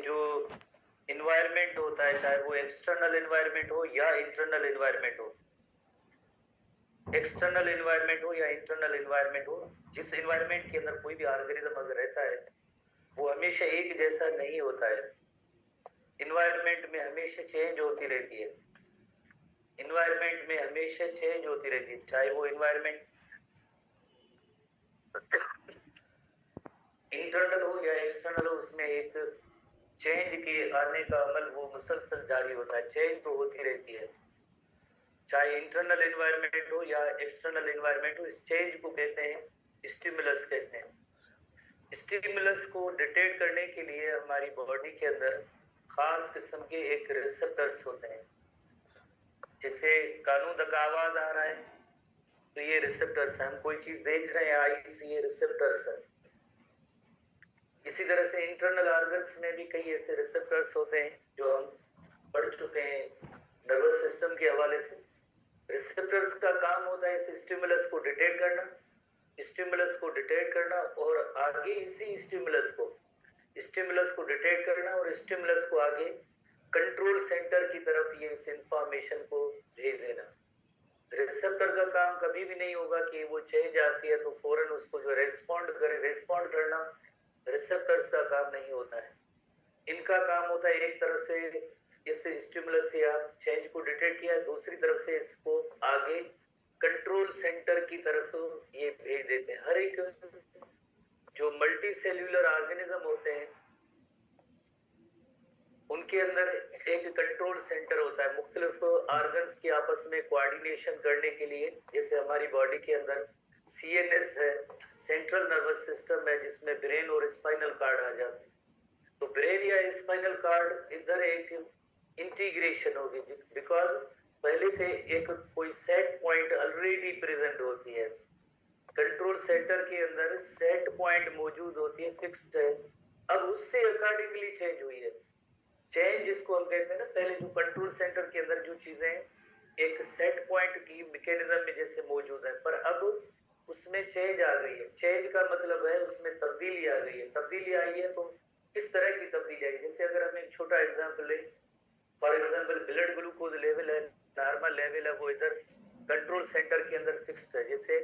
जो इन्वायरमेंट होता है, चाहे वो एक्सटर्नल इन्वायरमेंट हो या इंटरनल इन्वायरमेंट हो, एक्सटर्नल इन्वायरमेंट हो या इंटरनल इन्वायरमेंट हो, जिस इन्वायरमेंट के अंदर कोई भी ऑर्गेनिज्म अगर रहता है वो हमेशा एक जैसा नहीं होता है। इन्वायरमेंट में हमेशा चेंज होती रहती है, इन्वायरमेंट में हमेशा चेंज होती रहती है, चाहे वो इन्वायरमेंट इंटरनल हो या एक्सटर्नल हो, उसमें एक चेंज के आने का अमल वो मुसलसल जारी होता है, चेंज तो होती रहती है, चाहे इंटरनल एनवायरनमेंट हो या एक्सटर्नल एनवायरनमेंट हो। इस चेंज को कहते हैं स्टिमुलस कहते हैं। स्टिमुलस को डिटेक्ट करने के लिए हमारी बॉडी के अंदर खास किस्म के एक रिसेप्टर्स होते हैं। जैसे कानून तक आवाज आ रहा है तो ये रिसेप्टर्स है, हम कोई चीज देख रहे हैं आई से, ये रिसेप्टर्स है। इसी तरह से इंटरनल ऑर्गन्स में भी कई ऐसे रिसेप्टर्स होते हैं जो हम पढ़ चुके हैं नर्वस सिस्टम के हवाले से। रिसेप्टर्स का काम होता है इस स्टिमुलस को डिटेक्ट करना, स्टिमुलस को डिटेक्ट करना और आगे इसी स्टिमुलस को डिटेक्ट करना और स्टिमुलस को आगे कंट्रोल सेंटर की तरफ ये इस इंफॉर्मेशन को भेज देना। रिसेप्टर का काम कभी भी नहीं होगा कि वो चेंज आती है तो फौरन उसको जो रेस्पॉन्ड करना रिसेप्टर्स का काम नहीं होता है। इनका काम होता है एक तरफ से इस स्टिमुलस से आप चेंज को डिटेक्ट किया, दूसरी तरफ से इसको आगे कंट्रोल सेंटर की तरफ ये भेज देते हैं। हर एक जो मल्टी सेल्यूलर ऑर्गेनिज्म होते हैं उनके अंदर एक कंट्रोल सेंटर होता है मुख्तलिफ ऑर्गन्स की आपस में कोऑर्डिनेशन करने के लिए। जैसे हमारी बॉडी के अंदर सीएनएस है, सेंट्रल नर्वस सिस्टम है, जिसमें ब्रेन और स्पाइनल कार्ड आ जाते हैं। तो ब्रेन या स्पाइनल कार्ड इधर एक इंटीग्रेशन होगी, बिकॉज पहले से एक कोई सेट पॉइंट ऑलरेडी प्रेजेंट होती है। कंट्रोल सेंटर के अंदर सेट पॉइंट मौजूद होती है, फिक्स्ड है। अब उससे अकॉर्डिंगली चेंज हुई है। चेंज जिसको हम कहते हैं ना, पहले जो कंट्रोल सेंटर के अंदर जो चीजें एक सेट पॉइंट की मैकेनिज्म में जैसे मौजूद है, पर अब उसमें चेंज आ गई है। चेंज का मतलब है उसमें तब्दीली आ गई है। तब्दीली आई है तो किस तरह की तब्दीली आई? जैसे अगर हम एक छोटा एग्जांपल लें, for example blood glucose level है, नॉर्मल लेवल है, वो इधर कंट्रोल सेंटर के अंदर फिक्स्ड है। जैसे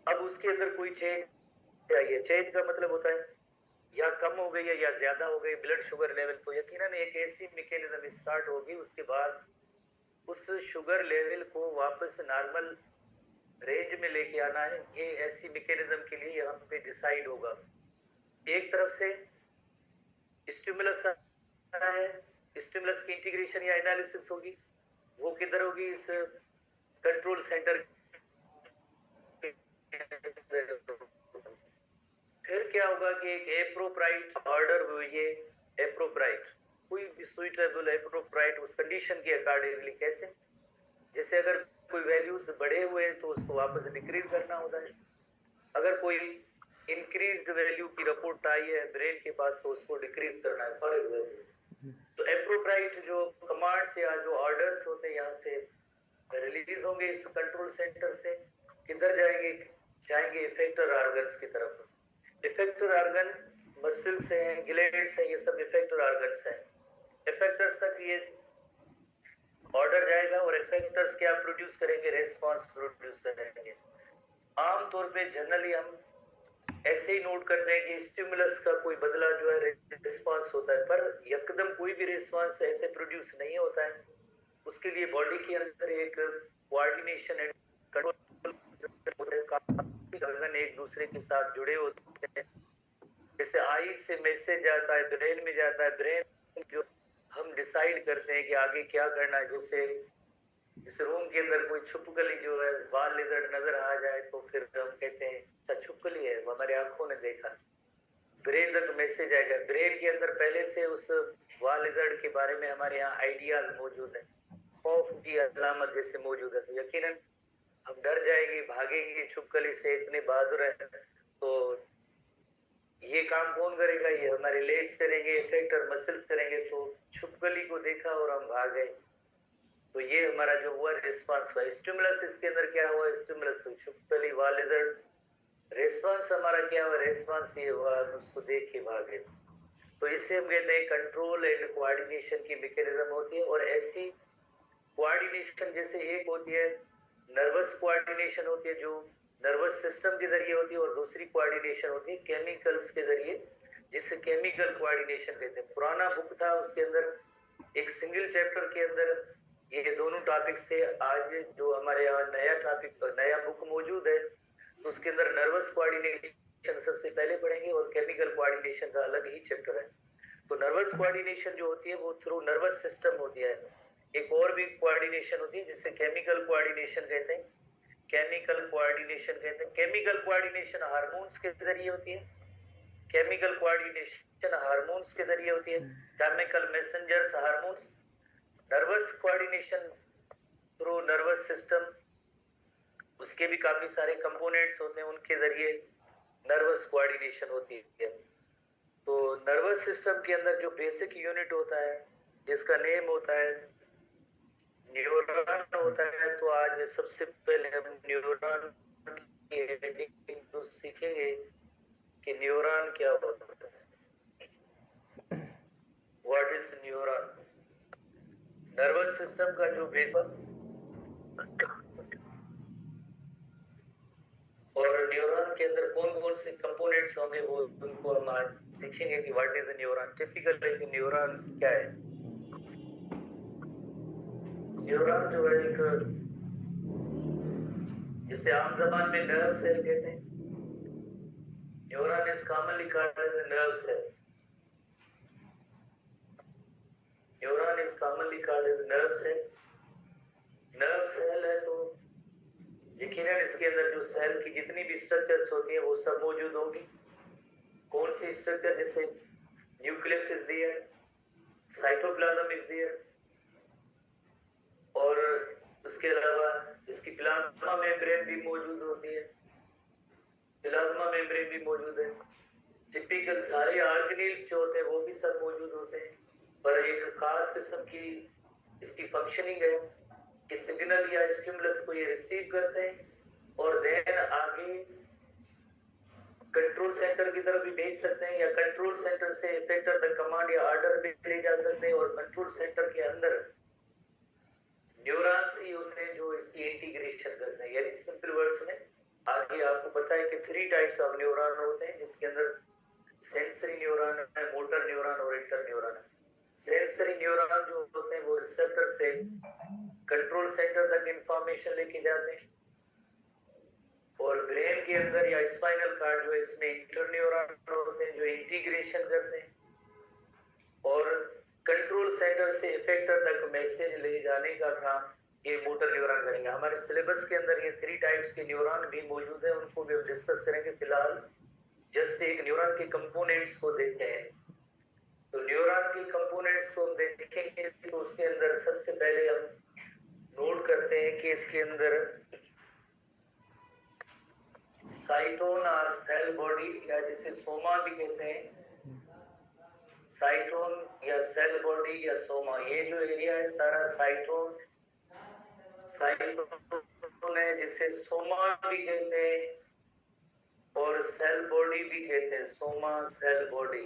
अब उसके अंदर कोई चेंज आई है, चेंज का मतलब होता है या कम हो गई है या ज्यादा हो गई ब्लड शुगर लेवल, तो यकीनन एक ऐसी मैकेनिज्म स्टार्ट होगी। उसके बाद उस शुगर लेवल को वापस नॉर्मल रेंज में लेके आना है, ये ऐसी मैकेनिज्म के लिए यहाँ पे डिसाइड होगा। एक तरफ से स्टिमुलस है, स्टिमुलस की इंटीग्रेशन या एनालिसिस होगी, वो किधर होगी? इस कंट्रोल सेंटर। फिर क्या होगा कि एक एप्रोप्राइट ऑर्डर हुई है। एप्रोप्राइट कोई भी सुइटेबल एप्रोप्राइट उस कंडीशन के अकॉर्डिंगली, कैसे? जैसे अगर कोई वैल्यूज बढ़े हुए हैं तो उसको वापस डिक्रीज करना होता है। अगर कोई इंक्रीज्ड वैल्यू की रिपोर्ट आई है ब्रेन के पास तो उसको डिक्रीज करना है, फॉर एग्जाम्पल। तो एप्रोप्राइट जो कमांड्स या जो ऑर्डर्स होते हैं यहाँ से रिलीज होंगे इस कंट्रोल सेंटर से, किधर जाएंगे इफेक्टर ऑर्गन्स की तरफ। इफेक्टर ऑर्गन मसल्स हैं, ग्लैंड्स हैं, ये सब इफेक्टर ऑर्गन्स हैं। इफेक्टर्स तक ये ऑर्डर जाएगा और इफेक्टर्स क्या प्रोड्यूस करेंगे? रेस्पॉन्स प्रोड्यूस करेंगे। आमतौर पे जनरली हम ऐसे ही नोट करते हैं कि स्टिमुलस का कोई बदला जो है रिस्पॉन्स होता है, पर यकदम कोई भी रिस्पॉन्स ऐसे प्रोड्यूस नहीं होता है। उसके लिए बॉडी के अंदर एक कोऑर्डिनेशन एंड कंट्रोल ऑर्गन एक दूसरे के साथ जुड़े होते हैं। जैसे आई से मैसेज आता है ब्रेन में जाता है, ब्रेन जो हम डिसाइड करते हैं कि आगे क्या करना है। जैसे इस रूम के अंदर कोई छुपकली जो है बाल लिजर्ड नजर आ जाए तो फिर हम कहते हैं अच्छा छुपकली है, वो हमारी आंखों ने देखा। ब्रेन तक मैसेज आएगा, ब्रेन के अंदर पहले से उस वाल लिजर्ड के बारे में हमारे यहाँ आइडियाज मौजूद है, खौफ की अलामत जैसे मौजूद है। तो यकीनन हम डर जाएंगे, भागेंगे छुपकली से, इतने बहादुर है। तो ये काम कौन करेगा? ये हमारे लेग्स करेंगे, इफेक्टर मसल्स करेंगे। तो छुपकली को देखा और हम भाग गए, तो ये हमारा जो हुआ रिस्पॉन्स हुआ। स्टिमुलस इसके अंदर क्या हुआ? स्टिमुलस छुपकली वाल लिजर्ड। रिस्पॉन्स हमारा क्या हुआ? रिस्पॉन्स ये हुआ उसको देख के भागे। तो इससे हम कहते हैं कंट्रोल एंड कोऑर्डिनेशन की मैकेनिज्म होती है। और ऐसी कोऑर्डिनेशन जैसे एक होती है नर्वस कोऑर्डिनेशन होती है जो नर्वस सिस्टम के जरिए होती है, और दूसरी कोऑर्डिनेशन होती है केमिकल्स के जरिए जिसे केमिकल कोऑर्डिनेशन कहते हैं। पुराना बुक था उसके अंदर एक सिंगल चैप्टर के अंदर ये दोनों टॉपिक्स थे। आज जो हमारे यहाँ नया टॉपिक नया बुक मौजूद है तो उसके अंदर नर्वस कोऑर्डिनेशन सबसे पहले पढ़ेंगे और केमिकल कोऑर्डिनेशन का अलग ही चैप्टर है। तो नर्वस कोऑर्डिनेशन जो होती है वो थ्रू नर्वस सिस्टम होती है। एक और भी कोऑर्डिनेशन होती है जिसे केमिकल कोऑर्डिनेशन कहते हैं। केमिकल कोऑर्डिनेशन कहते हैं। केमिकल कोऑर्डिनेशन हार्मोन्स के जरिए होती है। केमिकल कोऑर्डिनेशन हार्मोन्स के जरिए होती है, chemical messengers hormones. Nervous coordination through nervous system, उसके भी काफी सारे कंपोनेंट्स होते हैं, उनके जरिए नर्वस कोऑर्डिनेशन होती है। तो नर्वस सिस्टम के अंदर जो बेसिक यूनिट होता है जिसका नेम होता है न्यूरॉन होता है। तो आज सबसे पहले हम न्यूरॉन की हेडिंग तो सीखेंगे कि न्यूरॉन क्या होता है, what is neuron. Nervous system का जो बेसिक और न्यूरॉन के अंदर कौन कौन से कंपोनेंट्स होंगे वो उनको हम आज सीखेंगे कि व्हाट इज न्यूरॉन। टिपिकल एक न्यूरॉन क्या है। न्यूरॉन जो है एक, जिसे आम जबान में नर्व सेल कहते हैं। Neuron is commonly called as nerve cell. Neuron is commonly called as nerve cell. Nerve cell है तो यकीनन इसके अंदर जो सेल की जितनी भी स्ट्रक्चर्स होती है वो सब मौजूद होंगी। कौन सी स्ट्रक्चर, जैसे nucleus is there, cytoplasm is there, और उसके अलावा इसकी प्लाज्मा मेम्ब्रेन भी मौजूद होती है। प्लाज्मा मेम्ब्रेन भी मौजूद है। टिपिकल सारे ऑर्गेनेल्स जो होते हैं वो भी सब मौजूद होते हैं। पर एक खास किस्म की इसकी फंक्शनिंग है कि सिग्नल या स्टिमुलस को ये रिसीव करते हैं और देन आगे कंट्रोल सेंटर की तरफ भी भेज सकते हैं, या कंट्रोल सेंटर से इफेक्टर तक कमांड या ऑर्डर भी ले जा सकते हैं। और कंट्रोल सेंटर के अंदर न्यूरॉन्स ही होते हैं जो इसकी इंटीग्रेशन करते हैं। यानी सिंपल वर्ड्स में आगे आपको पता है कि 3 टाइप्स ऑफ न्यूरॉन होते हैं, जिसके अंदर सेंसरी न्यूरॉन है, मोटर न्यूरॉन और इंटर न्यूरॉन है। सेंसरी न्यूरॉन जो होते हैं वो रिसेप्टर से कंट्रोल सेंटर तक इंफॉर्मेशन लेके जाते हैं, और ब्रेन के अंदर या स्पाइनल कार्ड जो है इसमें इंटर न्यूरॉन होते हैं जो इंटीग्रेशन करते हैं, और कंट्रोल सेंटर से इफेक्टर तक मैसेज ले जाने का काम ये मोटर न्यूरॉन करेंगे। हमारे सिलेबस के अंदर ये 3 टाइप्स के न्यूरॉन भी मौजूद है, उनको भी हम डिस्कस करेंगे। फिलहाल जस्ट एक न्यूरॉन के कंपोनेंट्स को देखते हैं। तो न्यूरॉन के कंपोनेंट्स को हम देखेंगे तो उसके अंदर सबसे पहले हम नोट करते हैं कि इसके अंदर साइटोन और सेल बॉडी, या जिसे सोमा भी कहते हैं, साइटोन या सेल बॉडी या सोमा, ये जो एरिया है सारा साइटोन है, जिसे सोमा भी कहते हैं और सेल बॉडी भी कहते हैं। Soma cell body,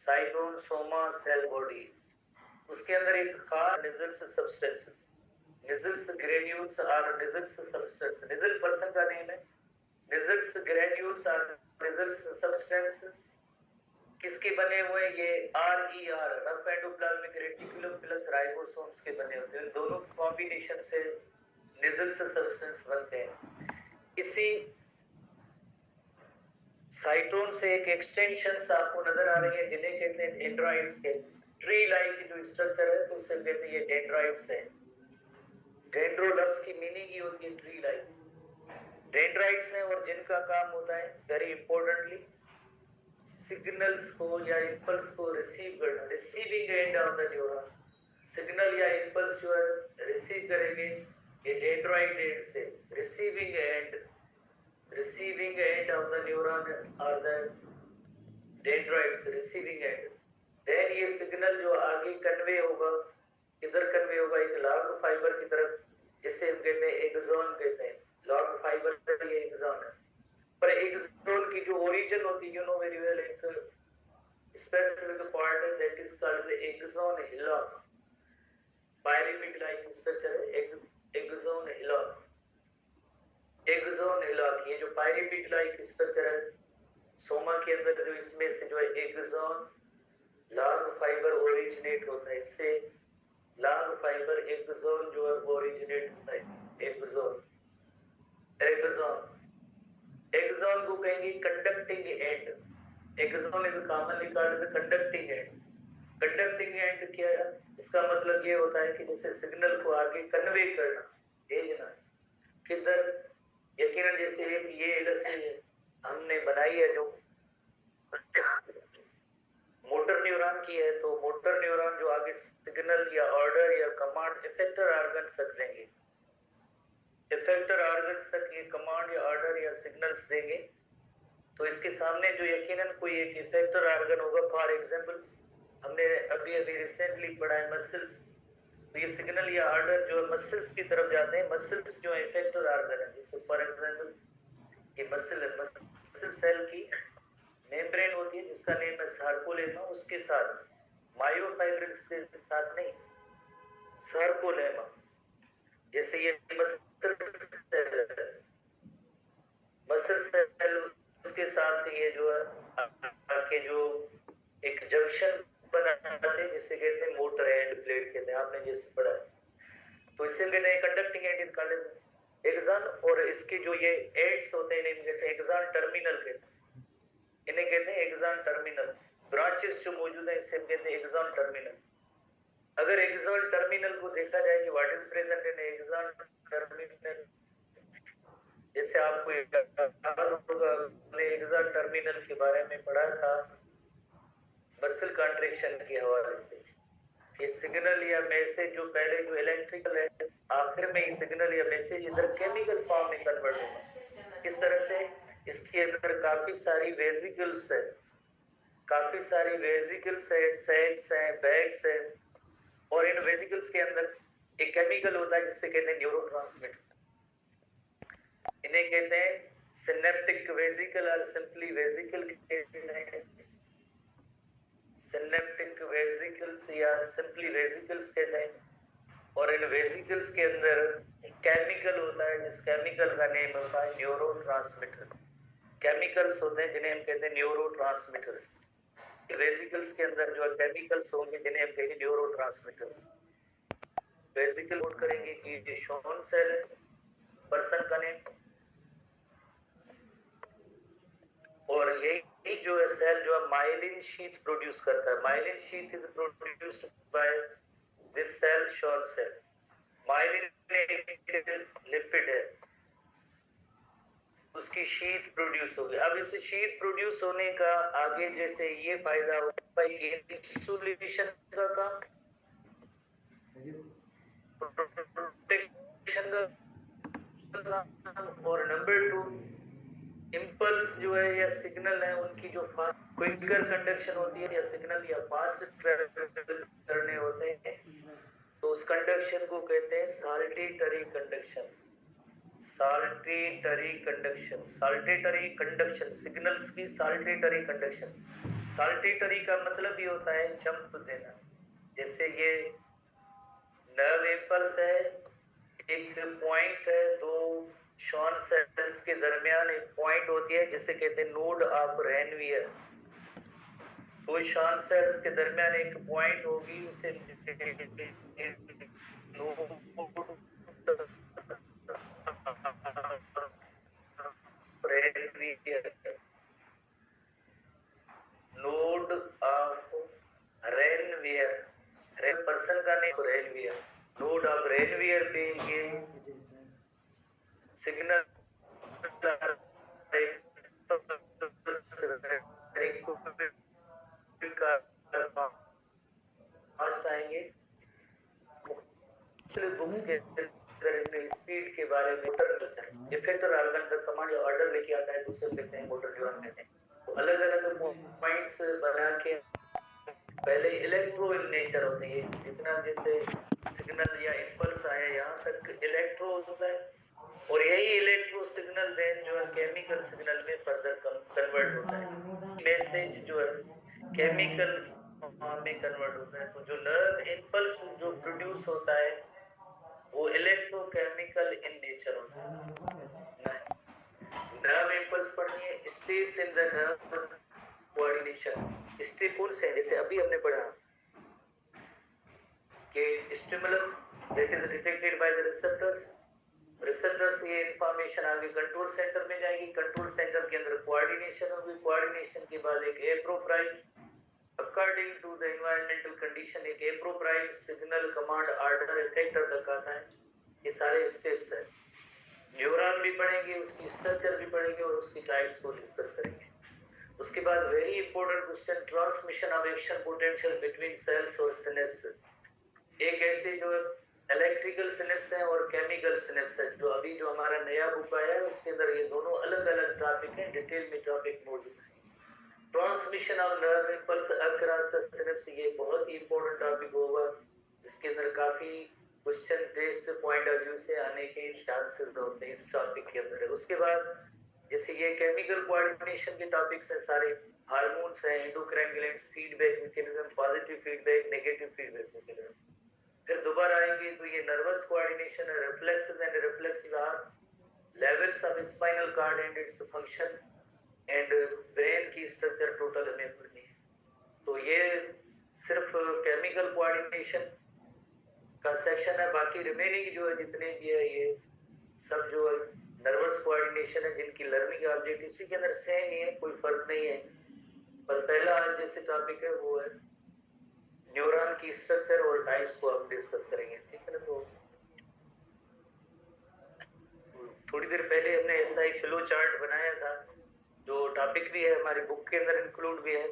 cyton soma cell body. उसके अंदर एक खास निजल्स सब्सटेंस, निजल्स ग्रेन्यूल्स और निजल्स सब्सटेंस, निजल पर्सन का नेम है, निजल्स ग्रेन्यूल्स और निजल्स सब्सटेंस किसके बने हुए, ये RER rough endoplasmic reticulum plus ribosomes के बने होते हैं। दोनों कॉम्बिनेशन से निजल्स सब्सटेंस बनते हैं। इसी साइटोन से एक एक्सटेंशन आपको नजर आ रही है जिन्हें कहते हैं डेंड्राइट्स के। ट्री लाइक जो स्ट्रक्चर है तो उसे कहते हैं ये डेंड्राइट्स है। डेंड्रो लफ्ज की मीनिंग ही होती है ट्री लाइक। डेंड्राइट्स हैं और जिनका काम होता है वेरी इंपॉर्टेंटली सिग्नल्स को या इंपल्स को रिसीव करना, receiving end of the neuron. Signal या इंपल्स जो है रिसीव करेंगे ये डेंड्राइट एंड से, receiving end of the neuron और the dendrites, receiving end. Then ये सिग्नल जो आगे कन्वे होगा, किधर कन्वे होगा, एक लॉन्ग फाइबर की तरफ, जिसे हम कहते हैं एक्सॉन कहते हैं। लॉन्ग फाइबर ये एक्सॉन है। पर एक्सॉन की जो ओरिजिन होती है, यू नो वेरी वेल, एक specific part that is called the axon hillock. pyramid-like structure है axon hillock. axon hillock ये जो pyramid-like structure है सोमा के अंदर जो इसमें से जो है axon लॉन्ग फाइबर ओरिजिनेट होता है, इससे लॉन्ग फाइबर axon जो है वो ओरिजिनेट होता है. axon को कहेंगे conducting and. axon is commonly called the conducting and. Conducting and क्या है? इसका मतलब ये होता है कि जैसे सिग्नल को आगे कन्वे करना, भेजना किधर. यकीनन जैसे ये इलस्ट्रेशन हमने बनाई है जो मोटर न्यूरॉन की है, तो मोटर न्यूरॉन जो आगे सिग्नल या ऑर्डर या कमांड इफेक्टर ऑर्गन तक देंगे, इफेक्टर ऑर्गन तक ये कमांड या ऑर्डर या सिग्नल्स देंगे. तो इसके सामने जो यकीनन कोई एक इफेक्टर ऑर्गन होगा. फॉर एग्जांपल हमने अभी रिसेंटली पढ़ा है मसल्स, तो ये सिग्नल या ऑर्डर जो है मसल्स की तरफ जाते हैं. मसल्स जो है इफेक्टर ऑर्गन है. जैसे फॉर एग्जांपल ये मसल सेल की मेम्ब्रेन होती है जिसका नेम है सार्कोलेमा, उसके साथ मायोफाइब्रिल्स के साथ नहीं, सार्कोलेमा. जैसे ये मसल सेल उसके साथ ये जो है के जो एक जंक्शन बनाते हैं जिसे कहते हैं मोटर एंड प्लेट कहते हैं, आपने जैसे पढ़ा. तो इससे कहते हैं conducting end in called axon. और इसके जो ये एड्स होते हैं इन्हें कहते हैं एक्सॉन टर्मिनल कहते हैं. इन्हें कहते हैं एक्सॉन टर्मिनल. ब्रांचेस जो मौजूद है इसे कहते हैं एक्सॉन टर्मिनल. अगर एक्सॉन टर्मिनल को देखा जाए कि what is present in axon terminal, जैसे आपको एक्सॉन टर्मिनल के बारे में पढ़ा था मसल कॉन्ट्रैक्शन के हवाले से. ये सिग्नल या मैसेज जो पहले जो इलेक्ट्रिकल है, आखिर में ये सिग्नल या मैसेज इधर केमिकल फॉर्म में कन्वर्ट होगा. किस तरह से? इसके अंदर काफी सारी वेसिकल्स है, काफी सारी वेसिकल्स है, सेल्स है, बैग्स है. और इन वेसिकल्स के अंदर एक केमिकल होता है जिसे कहते हैं न्यूरोट्रांसमीटर. इन्हें कहते हैं सिनेप्टिक वेसिकल और सिंपली वेसिकल कहते हैं. सिनेप्टिक वेसिकल्स या सिंपली वेसिकल्स कहते हैं. और इन वेसिकल्स के अंदर एक केमिकल होता है जिस केमिकल का नेम होता है न्यूरोट्रांसमीटर. केमिकल्स होते हैं जिन्हें हम कहते हैं न्यूरोट्रांसमीटर्स. वेसिकल्स के अंदर जो केमिकल्स होंगे जिन्हें हम कहेंगे न्यूरोट्रांसमीटर्स. वेसिकल नोट करेंगे कि ये शॉन सेल है, पर्सन का नेम. और यही जो है सेल जो है माइलिन शीथ प्रोड्यूस करता है. Myelin sheath is produced by this cell Schwann cell. Myelin lipid है, उसकी शीथ प्रोड्यूस होगी. अब इस शीथ प्रोड्यूस होने का आगे जैसे ये फायदा होता है कि इंसुलेशन का काम, प्रोटेक्शन का, और नंबर 2 इंपल्स जो है या सिग्नल है उनकी जो फास्ट क्विकर कंडक्शन होती है या सिग्नल या फास्ट ट्रैवल करने होते हैं, तो उस कंडक्शन को कहते हैं saltatory conduction. Saltatory conduction, saltatory conduction, signals की साल्टेटरी कंडक्शन. साल्टेटरी का मतलब ये होता है जंप देना. जैसे ये नर्व इंपल्स है, एक पॉइंट है, दो शॉन सेल्स के दरमियान एक पॉइंट होती है जिसे कहते हैं नोड ऑफ रेनवियर. दो शॉन सेल्स के दरमियान एक पॉइंट होगी, उसे नोड ऑफ रेनवियर. पर्सन का name Ranvier. Node of Ranvier पे ये सिग्नल आएंगे. बुक्स के स्पीड के बारे में इफेक्टर ऑर्गन का कमांड या ऑर्डर लेके आता है, दूसरे कहते हैं मोटर न्यूरॉन कहते हैं. तो अलग अलग पॉइंट्स बना के पहले इलेक्ट्रो इन नेचर होते हैं. जितना जैसे सिग्नल या इंपल्स आया यहाँ तक इलेक्ट्रो होता है, और यही इलेक्ट्रो सिग्नल देन जो है केमिकल सिग्नल में फर्दर कन्वर्ट होता है. मैसेज जो है केमिकल फॉर्म में कन्वर्ट होता है। तो जो नर्व इम्पल्स जो प्रोड्यूस होता है वो इलेक्ट्रोकेमिकल इन नेचर होता है। नर्व इम्पल्स पढ़नी है, states in the nerve coordination, steps है। जैसे अभी हमने पढ़ा कि stimulus that is detected by the receptors, receptor से ये इंफॉर्मेशन आगे कंट्रोल सेंटर में जाएगी, कंट्रोल सेंटर के अंदर कोऑर्डिनेशन होगी, कोऑर्डिनेशन के बाद एक appropriate according to the environmental condition एक appropriate signal command order effector तक आता है। ये सारे स्टेप्स हैं। न्यूरॉन भी पढ़ेंगे, उसकी स्ट्रक्चर भी पढ़ेंगे और उसकी टाइप्स को डिस्कस करेंगे। उसके बाद very important question, transmission of action potential between cells और सिनेप्स। एक ऐसे जो इलेक्ट्रिकल सिनेप्स है और केमिकल सिनेप्स है, जो अभी जो हमारा नया बुक आया है उसके अंदर ये दोनों अलग अलग टॉपिक हैं, डिटेल में टॉपिक मौजूद है। Transmission of nerve impulse across the synapse, ये बहुत ही इंपॉर्टेंट टॉपिक होगा जिसके अंदर काफी question test point of view से आने के चांसेस होते हैं इस टॉपिक के अंदर। उसके बाद जैसे ये केमिकल कोऑर्डिनेशन के टॉपिक्स हैं सारे, हार्मोन्स हैं, endocrine glands, feedback mechanism, positive feedback, negative feedback mechanism. फिर दोबारा आएंगे तो ये नर्वस कोऑर्डिनेशन है, reflexes and reflexive arm, levels of spinal cord and its function and brain की स्ट्रक्चर टोटल हमें पढ़नी है। तो ये सिर्फ केमिकल कोऑर्डिनेशन का सेक्शन है, बाकी रिमेनिंग जो है जितने भी है ये सब जो है नर्वस कोऑर्डिनेशन है, जिनकी लर्निंग ऑब्जेक्ट इसी के अंदर सेम ही है, कोई फर्क नहीं है। पर पहला आज जैसे टॉपिक है वो है न्यूरॉन की स्ट्रक्चर और टाइप्स को हम डिस्कस करेंगे, ठीक है ना। तो थोड़ी देर पहले हमने ऐसा ही फ्लो चार्ट बनाया था जो टॉपिक भी है हमारी बुक के अंदर इंक्लूड भी है।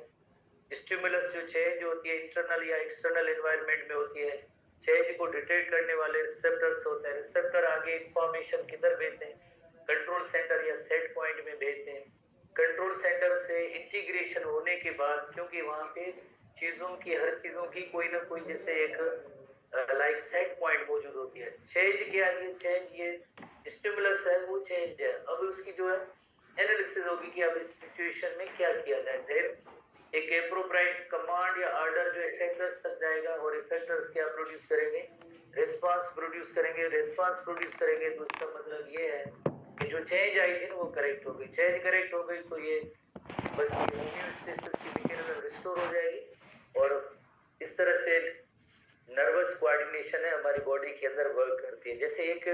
स्टिमुलस जो चेंज होती है इंटरनल या एक्सटर्नल एनवायरनमेंट में होती है, चेंज को डिटेक्ट करने वाले रिसेप्टर्स होते हैं। रिसेप्टर आगे इंफॉर्मेशन किधर भेजते हैं, कंट्रोल सेंटर या सेट पॉइंट में भेजते हैं। कंट्रोल सेंटर से इंटीग्रेशन होने के बाद, क्योंकि वहां पे चीजों की हर चीजों की कोई ना कोई जैसे एक लाइक सेट पॉइंट मौजूद होती है। चेंज क्या है, चेंज ये स्टिमुलस है वो चेंज है। अब उसकी जो है एनालिसिस होगी कि अब इस सिचुएशन में क्या किया जाए। फिर एक एप्रोप्राइट कमांड या ऑर्डर जो इफेक्टर्स तक जाएगा और इफेक्टर्स क्या प्रोड्यूस करेंगे, रिस्पांस प्रोड्यूस करेंगे। रिस्पांस प्रोड्यूस करेंगे तो उसका मतलब ये है कि जो चेंज आई थी ना वो करेक्ट हो गई। चेंज करेक्ट हो गई तो ये बस होम्योस्टेसिस की मैकेनिज्म रिस्टोर हो जाएगी और इस तरह से नर्वस कोऑर्डिनेशन है हमारी बॉडी के अंदर वर्क करती है। जैसे एक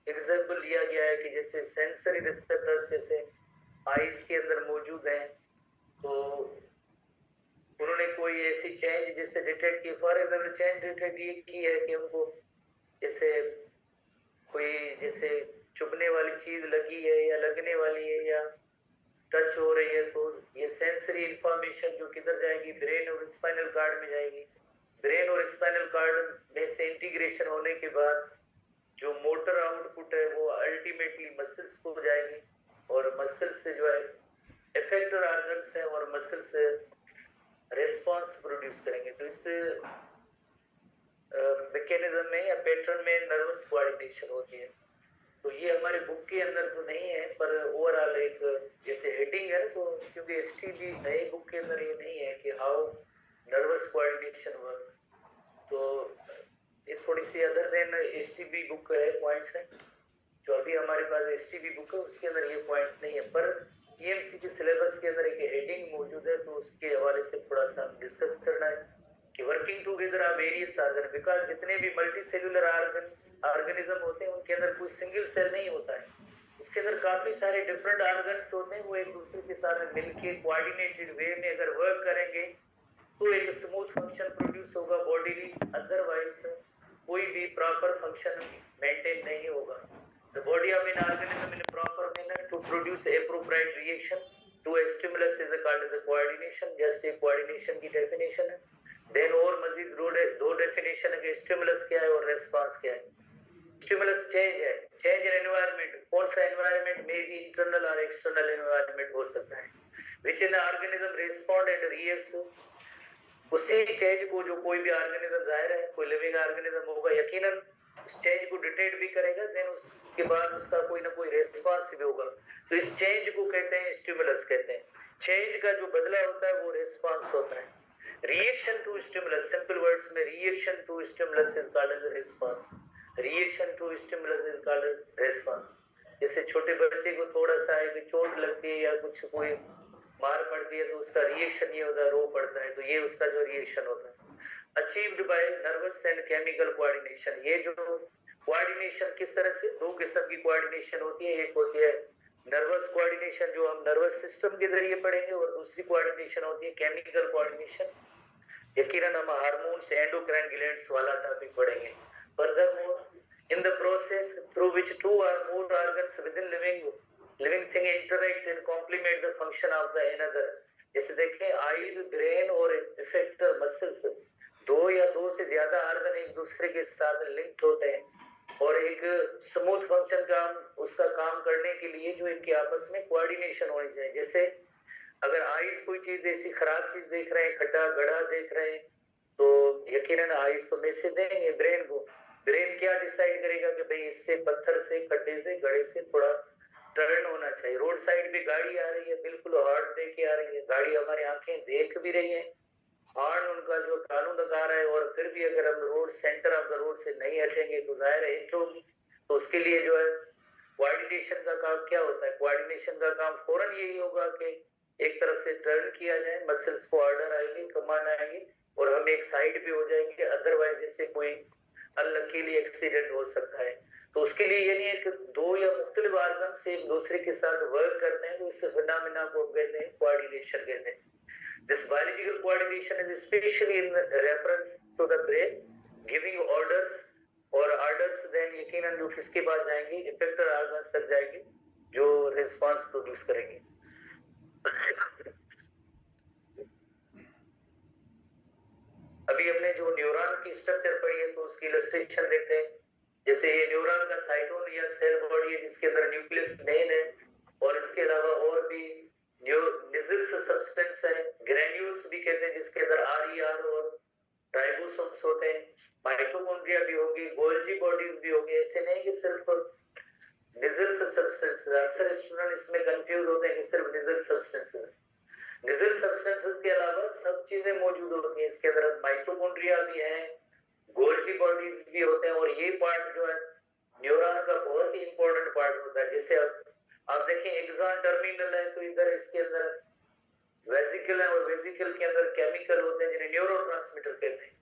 एग्जाम्पल लिया गया है कि जैसे सेंसरी रिसेप्टर्स जैसे आईज के अंदर मौजूद हैं, तो उन्होंने कोई ऐसी चेंज जैसे डिटेक्ट की, फॉर एग्जाम्पल चेंज डिटेक्ट ये की है कि उनको जैसे कोई जैसे चुभने वाली चीज लगी है या लगने वाली है या टच हो रही है, तो ये सेंसरी इंफॉर्मेशन जो किधर जाएगी, ब्रेन और स्पाइनल कार्ड में जाएगी। ब्रेन और स्पाइनल कार्ड में से इंटीग्रेशन होने के बाद जो मोटर आउटपुट है वो अल्टीमेटली मसल्स को जाएगी और मसल्स से जो है इफेक्टर ऑर्गन्स है और मसल्स से रेस्पॉन्स प्रोड्यूस करेंगे। तो इस मैकेनिज्म में या पैटर्न में नर्वस कोऑर्डिनेशन होती है। तो ये हमारे बुक के अंदर तो नहीं है, पर ओवरऑल एक जैसे हेडिंग है, तो क्योंकि एसटीबी नए बुक के अंदर ये नहीं है कि हाउ नर्वस कोऑर्डिनेशन वर्क, तो ये थोड़ी सी अदर देन एसटीबी बुक है पॉइंट्स है जो अभी हमारे पास एसटीबी बुक है उसके अंदर ये पॉइंट्स नहीं है, पर ईएमसी के सिलेबस के अंदर एक हेडिंग मौजूद है, तो उसके हवाले से थोड़ा सा डिस्कस करना है कि working together of various organ, because जितने भी मल्टी सेल्यूलर ऑर्गेनिज्म होते हैं उनके अंदर कोई सिंगल सेल नहीं होता है, उसके अंदर काफी सारे डिफरेंट ऑर्गन्स होते हैं। वो एक दूसरे के साथ मिलकर कोऑर्डिनेटेड वे में अगर वर्क करेंगे तो एक स्मूथ फंक्शन प्रोड्यूस होगा बॉडीली, अदरवाइज कोई भी प्रॉपर फंक्शन मेंटेन नहीं होगा। The body of an organism in a proper manner to produce appropriate reaction to a stimulus is called as a coordination. just एक coordination की definition है। then और मजीद दो definition है कि stimulus क्या है और response क्या है। stimulus change है, change in environment, कौन सा environment may be internal or external environment हो सकता है, which in the organism respond and reacts। उसी चेंज को जो कोई भी ऑर्गेनिज्म, जाहिर है कोई लिविंग ऑर्गेनिज्म होगा, यकीनन उस चेंज को डिटेक्ट भी करेगा, देन उसके बाद उसका कोई ना कोई रेस्पॉन्स भी होगा। तो इस चेंज को कहते हैं स्टिमुलस कहते हैं। चेंज का जो बदला होता है वो रिस्पॉन्स होता है। Reaction to stimulus, simple words में reaction to stimulus is called as response. Reaction to stimulus is called as response. जैसे छोटे बच्चे को थोड़ा सा एक चोट लगती है या कुछ कोई मार पड़ती है तो उसका रिएक्शन ये होता है, रो पड़ता है, तो ये उसका जो रिएक्शन होता है। Achieved by nervous and chemical coordination. ये जो कोऑर्डिनेशन किस तरह से, दो किस्म की कोऑर्डिनेशन होती है, एक होती है नर्वस कोऑर्डिनेशन जो हम नर्वस सिस्टम के जरिए पढ़ेंगे, और दूसरी कोऑर्डिनेशन होती है केमिकल कोऑर्डिनेशन। यकीनन हम हार्मोन्स, एंडोक्राइन ग्लैंड्स वाला टॉपिक पढ़ेंगे। Furthermore in the process through which two or more organs within living thing interact and complement the function of the another। जैसे देखें आईज, ब्रेन और इफेक्टर मसल्स, दो या दो से ज्यादा ऑर्गन एक दूसरे के साथ लिंक्ड होते हैं और एक स्मूथ फंक्शन का उसका काम करने के लिए जो इनके आपस में कोऑर्डिनेशन होनी चाहिए। जैसे अगर आईज कोई चीज ऐसी खराब चीज देख रहे हैं, खड्डा गड्ढा देख रहे हैं, तो यकीनन आईज तो मैसेज देंगे ब्रेन को। ब्रेन क्या डिसाइड करेगा कि भाई इससे पत्थर से, खड्डे से, गड्ढे से थोड़ा टर्न होना चाहिए। रोड साइड पे गाड़ी आ रही है, बिल्कुल हॉर्न दे के आ रही है, गाड़ी हमारी आंखें देख भी रही है, हॉर्न उनका जो कानून लगा रहा है, और फिर भी अगर हम road centre of the road से नहीं हटेंगे तो जाहिर है हिट होगी। तो उसके लिए जो है कोऑर्डिनेशन का काम क्या होता है, कोऑर्डिनेशन का काम फौरन यही होगा कि एक तरफ से टर्न किया जाए, मसल्स को ऑर्डर आएंगे, कमांड आएंगे और हम एक साइड पे हो जाएंगे, अदरवाइज इससे कोई अनलकीली एक्सीडेंट हो सकता है। तो उसके लिए ये नहीं है कि दो या मुख्तलिफ ऑर्गन से एक दूसरे के साथ वर्क करते हैं, तो इस फिनोमेना को कहते हैं कोऑर्डिनेशन कहते हैं। This biological coordination is especially in reference to the brain giving orders, और orders then यकीनन जो किसके पास जाएंगे, इफेक्टर ऑर्गन्स तक जाएंगे जो रिस्पांस प्रोड्यूस करेंगे। अभी हमने जो न्यूरॉन की स्ट्रक्चर पढ़ी है तो उसकी इलस्ट्रेशन देखते हैं। जैसे ये न्यूरॉन का साइटोन या सेल बॉडी है जिसके अंदर न्यूक्लियस मेन है, और इसके अलावा और भी निजल्स सब्सटेंस है, ग्रेन्यूल्स भी कहते हैं जिसके अंदर आरईआर और राइबोसोम्स होते हैं, माइटोकॉन्ड्रिया भी होगी, गोल्जी बॉडीज भी होगी। ऐसे नहीं कि सिर्फ निजल्स सब्सटेंस, अक्सर स्टूडेंट इसमें कंफ्यूज होते हैं कि सिर्फ निजल सब्सटेंस है। निजल सब्सटेंसेस के अलावा सब चीजें मौजूद होती हैं इसके अंदर, माइटोकॉन्ड्रिया भी है, गोल्जी बॉडीज भी होते हैं, और ये पार्ट जो है न्यूरॉन का बहुत ही इंपॉर्टेंट पार्ट होता है। जैसे आप देखें एक्सॉन टर्मिनल है तो इधर इसके अंदर वेसिकल है, और वेसिकल के अंदर केमिकल होते हैं जिन्हें न्यूरोट्रांसमीटर कहते हैं।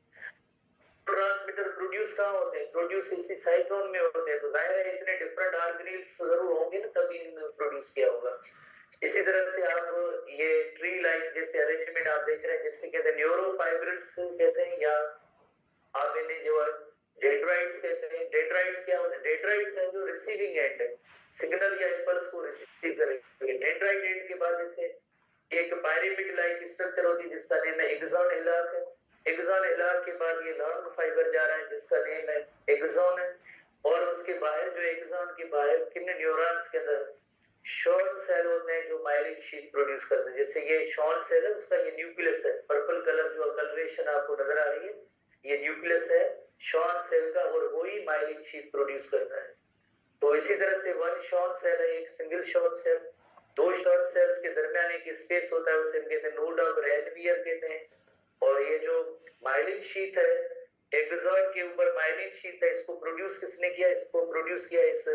ट्रांसमीटर प्रोड्यूस कहाँ होते हैं, प्रोड्यूस इसी साइटोन में होते हैं। तो जाहिर है इतने डिफरेंट ऑर्गेनेल्स जरूर होंगे ना तभी इन्हें प्रोड्यूस किया होगा। इसी तरह से आप ये ट्री लाइक जैसे अरेंजमेंट आप देख रहे हैं, जिससे कहते हैं न्यूरोफाइब्रिल्स कहते हैं, या आप इन्हें जो है डेंड्राइट्स कहते हैं। डेंड्राइट्स क्या होते हैं, डेंड्राइट्स है जो रिसीविंग एंड है, सिग्नल या इंपल्स को रिसीव करेंगे। डेंड्राइट एंड के बाद जैसे एक पायरेमिड लाइक स्ट्रक्चर होती है जिसका नेम है एक्सॉन हिलाक है। एक्सॉन हिलाक के बाद ये लॉन्ग फाइबर जा रहा है जिसका नेम है एक्सॉन है, और उसके बाहर जो एक्सॉन के बाहर किन न्यूरॉन्स के अंदर शॉर्ट सेल होते हैं जो माइलिन शीट प्रोड्यूस करते हैं। जैसे ये शॉर्ट सेल है, उसका ये न्यूक्लियस है, पर्पल कलर जो कलरेशन आपको नजर आ रही है, ये न्यूक्लियस है शॉर्ट सेल का, और वही माइलिन शीट प्रोड्यूस करता है। तो इसी तरह से वन शॉर्ट सेल है, एक सिंगल शॉर्ट सेल, दो शॉर्ट सेल्स के दरमियान एक स्पेस होता है, उसे कहते हैं नोड ऑफ रेनवियर कहते हैं। और ये जो माइलिन शीट है, एक्सॉन के ऊपर माइलिन शीट है, इसको प्रोड्यूस किसने किया, इसको प्रोड्यूस किया इस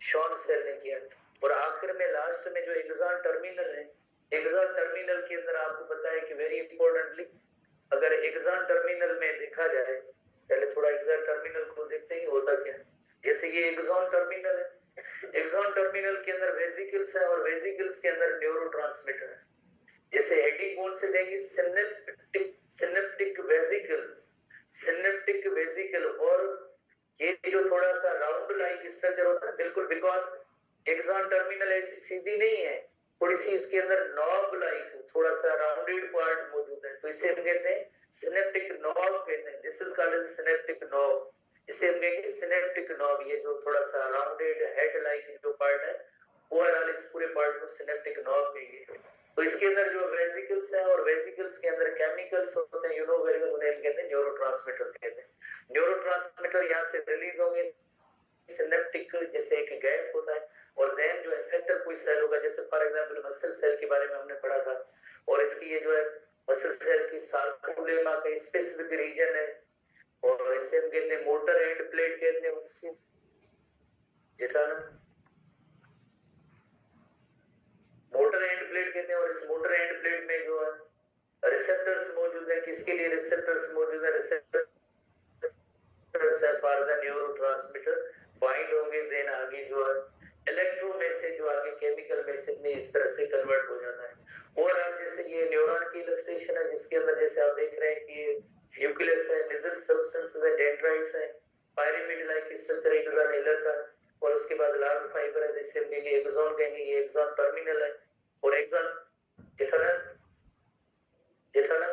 शॉर्ट सेल ने किया। और आखिर में लास्ट में जो एक्सॉन टर्मिनल है, एक्सॉन टर्मिनल के अंदर आपको पता है कि वेरी इंपॉर्टेंटली अगर एक्सॉन टर्मिनल में देखा जाए, पहले थोड़ा एक्सॉन टर्मिनल को देखते हैं होता क्या। जैसे ये एक्सॉन टर्मिनल है, एक्सॉन टर्मिनल के अंदर वेसिकल्स है, और वेसिकल्स के अंदर न्यूरोट्रांसमीटर है। जैसे हेडिंग बोन से देंगे सिनेप्टिक वेसिकल, सिनेप्टिक वेसिकल, और ये जो थोड़ा सा राउंड लाइक स्ट्रक्चर होता है बिल्कुल, बिकॉज एक्सॉन टर्मिनल ऐसी सीधी नहीं है, थोड़ी सी इसके अंदर नॉब लाइक थोड़ा सा राउंडेड पार्ट मौजूद है, तो इसे हम कहते हैं सिनेप्टिक नॉब कहते हैं। This is called synaptic knob, इसे हम कहेंगे सिनेप्टिक नॉब। ये जो थोड़ा सा राउंडेड हेड लाइक जो पार्ट है, ओवरऑल इस पूरे पार्ट को सिनेप्टिक नॉब कहेंगे। तो इसके अंदर जो वेसिकल्स है, और वेसिकल्स के अंदर केमिकल्स होते हैं, यू नो वेरी वेल, उन्हें कहते हैं न्यूरोट्रांसमीटर कहते हैं। न्यूरोट्रांसमीटर यहाँ से रिलीज होंगे सिनेप्टिक, जैसे एक गैप होता है, और देन जो इफेक्टर कोई सेल होगा, जैसे फॉर एग्जांपल मसल सेल के बारे में हमने पढ़ा था, मोटर एंड प्लेट कहते हैं उससे जेठाना, मोटर एंड प्लेट कहते हैं। और इस मोटर एंड प्लेट में जो है रिसेप्टर्स मौजूद है। किसके लिए रिसेप्टर्स मौजूद है? Receptors for the neurotransmitter bind होंगे, देन आगे जो है इलेक्ट्रो मैसेज जो आगे केमिकल मैसेज में इस तरह से कन्वर्ट हो जाता है। और अब जैसे ये न्यूरॉन की इलस्ट्रेशन है जिसके अंदर जैसे आप देख रहे हैं कि ये न्यूक्लियस है, निजल सब्सटेंसेस है, डेंड्राइट्स है, पायरीमिड लाइक स्ट्रक्चर एक नेलर का, और उसके बाद लार्ज फाइबर है जिससे हम कहेंगे एक्सॉन, कहेंगे ये एक्सॉन टर्मिनल है। और एक्सॉन जेठाना जेठाना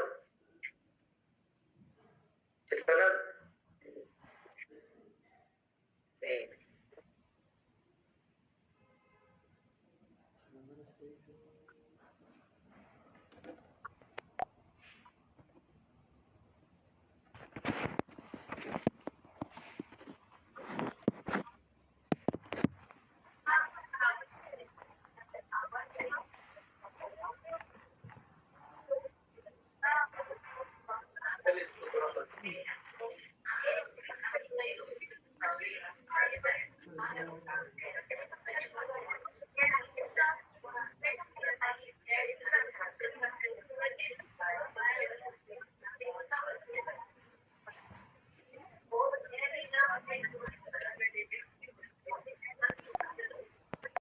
जेठाना नहीं